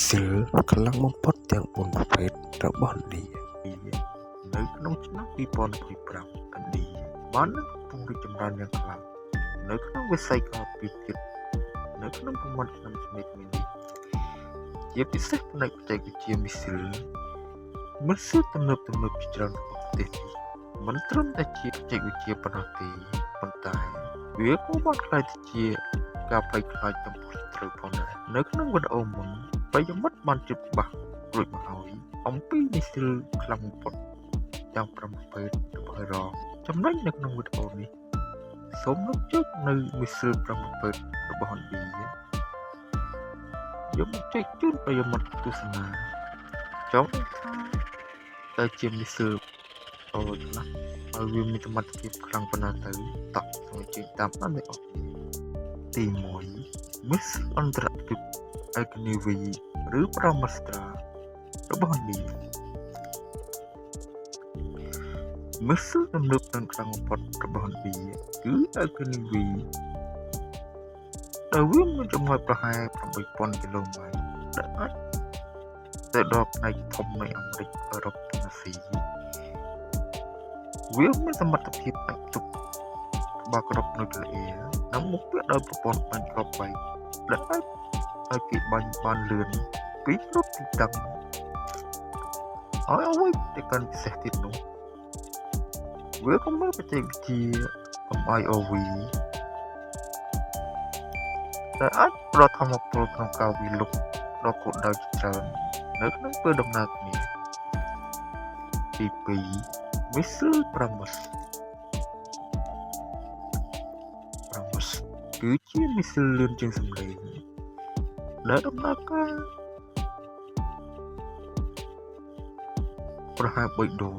ស៊ីលខ្លាំងបំផុតទាំង4ប្រភេទរបស់ឥណ្ឌានៅក្នុងឆ្នាំ2025ឥណ្ឌាបានកំពុងរីកចម្រើនយ៉ាងខ្លាំងនៅក្នុងវិស័យការពារជាតិនៅក្នុងប្រមាណឆ្នាំថ្មីនេះជាពិសេសផ្នែកបច្ចេកវិទ្យាមីស៊ីលទំនើបជាច្រើនរបស់ប្រទេសនេះមិនត្រឹមតែជាបច្ចេកវិទ្យាប៉ុណ្ណោះទេប៉ុន្តែវាក៏បានក្លាយទៅជាការភ័យខ្លាចចំពោះត្រូវផងដែរនៅក្នុងវីដេអូមុនប្រិយមិត្តបានជិតច្បាស់រួចមកហើយអំពីមីស៊ីលខ្លាំងបំផុតទាំង5ប្រភេទរបស់អ៊ីរ៉ង់ចំណែកនៅក្នុងវីដេអូនេះសូមលើកយកនៅមីស៊ីល5ប្រភេទរបស់ឥណ្ឌាយកមកចែកជូនប្រិយមិត្តទស្សនាចង់ថាតើជាមីស៊ីលអូណាហើយវាមានសមត្ថភាពខ្លាំងប៉ុណ្ណាទៅតោះសូមជើញតាមបានទេអូទី1 Miss អន្តរជាតិអេកនីវីឬប្រមាស្ត្រារបស់ឥណ្ឌា Miss ទំនើបនិងខ្លាំងបំផុតរបស់ឥណ្ឌាគឺអេកនីវីដែលវាមានចម្ងាយប្រហែល 8,000 គីឡូម៉ែត្រដែលអាចទៅដល់ផ្នែកធំនៃអាមេរិកអឺរ៉ុបនិងអាស៊ីវាមានសមត្ថភាពអាចទប់ក្បាលគ្រាប់នុយក្លេអ៊ែរនិងមុខពាក្យដោយប្រព័ន្ធបាញ់គ្រាប់បែកដែលអាចឲ្យគេបាញ់បានលឿនពីគ្រប់ទីតាំងហើយអ្វីដែលកាន់ពិសេសទៀតនោះវាក៏មានបច្ចេកវិទ្យា MIOV ដែលអាចផ្ដល់ថាមពលក្នុងការវិលុកដល់គោលដៅជាច្រើននៅក្នុងពេលដំណើរគ្នាទី2 Missile BrahMos គឺជាមីស៊ីលលឿនជាងសំឡេងដែលដំណើរការប្រហែល3ដង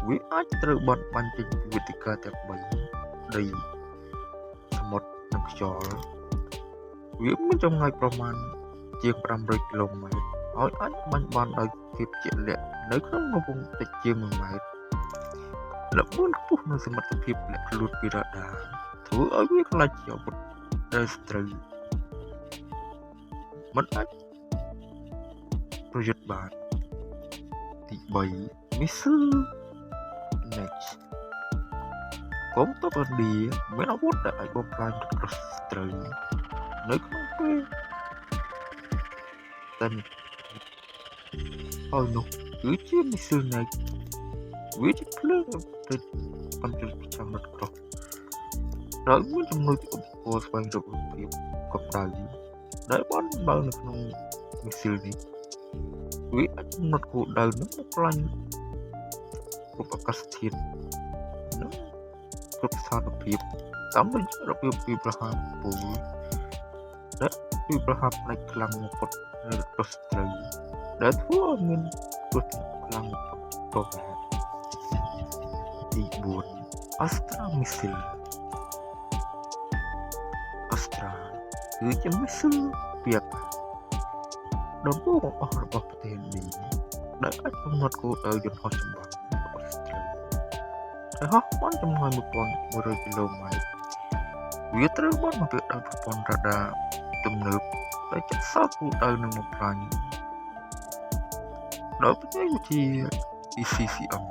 វាអាចត្រូវបាត់បាញ់ចេញពីវេទិកាទាំង3ដីសមុទ្រនិងខ្យល់វាមានចម្ងាយប្រមាណជាង500គីឡូម៉ែត្រហើយអាចបាញ់បានដោយភាពជាក់លាក់នៅក្នុងរង្វង់តិចជាង1ម៉ែត្រល្បឿនខ្ពស់និងសមត្ថភាពលាក់ខ្លួនពីរ៉ាដាធ្វើឲ្យវាក្លាយជាអាវុធដែលស្ត្រូវមិនអាចប្រយុទ្ធបានទី3 Missile Next កងទ័ពឥណ្ឌាមានអាវុធដែលអាចបំផ្លាញរថក្រោះស្ត្រូវនៅក្នុងពេលតែហើយនោះគឺជា Missile Next វាជាភ្លើងទៅកំជិលប្រចាំរថក្រោះដោយមានចំនួនឧបករណ៍ស្វែងរករូបភាពកម្ដៅដែលបានបើនៅក្នុងមីស៊ីលនេះវាអាចកំណត់គោលដៅនិងបំផ្លាញគ្រប់អាកាសធាតុនិងគ្រប់ស្ថានភាពតាមរយៈរបៀបពីប្រហារពូលដែលពីប្រហារផ្នែកខ្លាំងបំផុតនៃរថក្រោះស្ត្រូវដែលធ្វើឲ្យមានទស្សនៈខ្លាំងបំផុតតទៅទី4 Astra Missile Astra គឺជាមីស៊ីលពីអាកាសដំបូងបង្អស់របស់ប្រទេសឥណ្ឌាដែលអាចកំណត់គោលដៅយន្តហោះចម្បាំងរបស់ស្ត្រីដែលហោះបានចម្ងាយ 1,100 គីឡូម៉ែត្រវាត្រូវបានបំពាក់ដោយប្រព័ន្ធរ៉ាដាទំនើបដែលចាត់សោតគោលដៅនិងបំផ្លាញដោយបច្ចេកវិទ្យា ECCM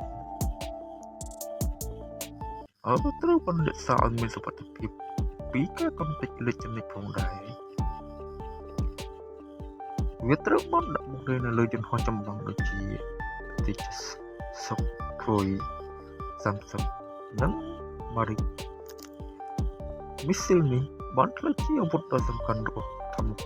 ហើយត្រូវបានរក្សាឲ្យមានសុវត្ថិភាពពីការកំទេចលើចំណុចផងដែរវាត្រូវបានដាក់បង្រៀននៅលើយន្តហោះចម្បាំងដូចជា Tejas Sukhoi 30និង Marik មីស៊ីលនេះបានក្លាយជាអាវុធដ៏សំខាន់របស់ធម្មព